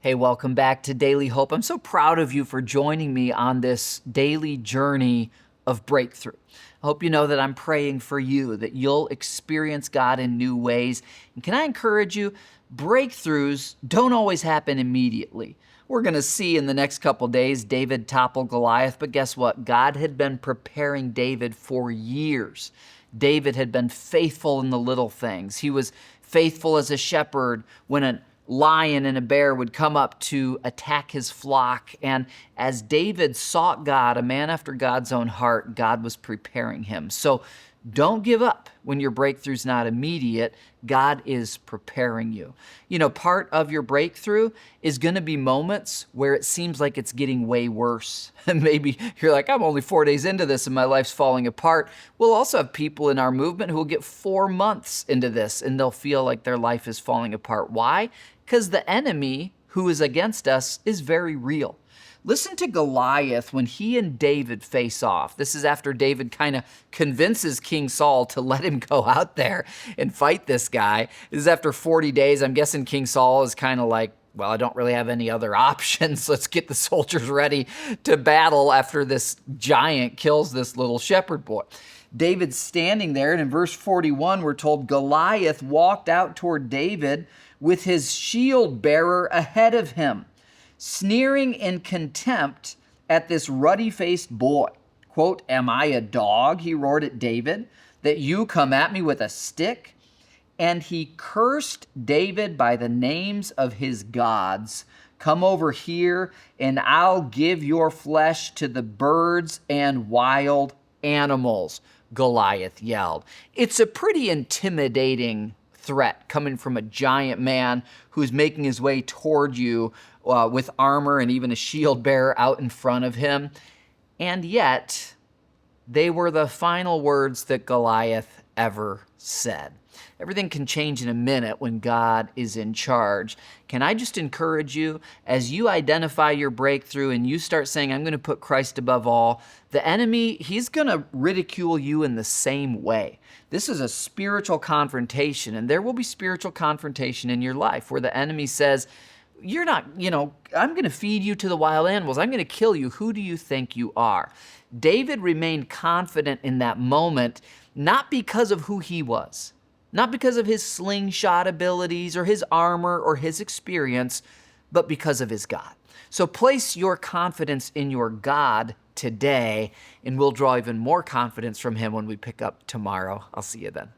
Hey, welcome back to Daily Hope. I'm so proud of you for joining me on this daily journey of breakthrough. I hope you know that I'm praying for you, that you'll experience God in new ways. And can I encourage you, breakthroughs don't always happen immediately. We're going to see in the next couple days David topple Goliath, but guess what? God had been preparing David for years. David had been faithful in the little things. He was faithful as a shepherd when a lion and a bear would come up to attack his flock. And as David sought God, a man after God's own heart, God was preparing him. So don't give up when your breakthrough's not immediate. God is preparing you. You know, part of your breakthrough is going to be moments where it seems like it's getting way worse. And maybe you're like, I'm only 4 days into this and my life's falling apart. We'll also have people in our movement who will get 4 months into this and they'll feel like their life is falling apart. Why? Because the enemy who is against us is very real. Listen to Goliath when he and David face off. This is after David kind of convinces King Saul to let him go out there and fight this guy. This is after 40 days. I'm guessing King Saul is kind of like, well, I don't really have any other options. Let's get the soldiers ready to battle after this giant kills this little shepherd boy. David's standing there, and in verse 41, we're told Goliath walked out toward David with his shield bearer ahead of him, sneering in contempt at this ruddy-faced boy. Quote, "Am I a dog," he roared at David, "that you come at me with a stick?" And he cursed David by the names of his gods. "Come over here, and I'll give your flesh to the birds and wild animals," Goliath yelled. It's a pretty intimidating threat coming from a giant man who's making his way toward you with armor and even a shield bearer out in front of him. And yet, they were the final words that Goliath ever said. Everything can change in a minute when God is in charge. Can I just encourage you, as you identify your breakthrough and you start saying, I'm going to put Christ above all, the enemy, he's going to ridicule you in the same way. This is a spiritual confrontation, and there will be spiritual confrontation in your life where the enemy says, you're not, I'm going to feed you to the wild animals. I'm going to kill you. Who do you think you are? David remained confident in that moment, not because of who he was, not because of his slingshot abilities or his armor or his experience, but because of his God. So place your confidence in your God today, and we'll draw even more confidence from him when we pick up tomorrow. I'll see you then.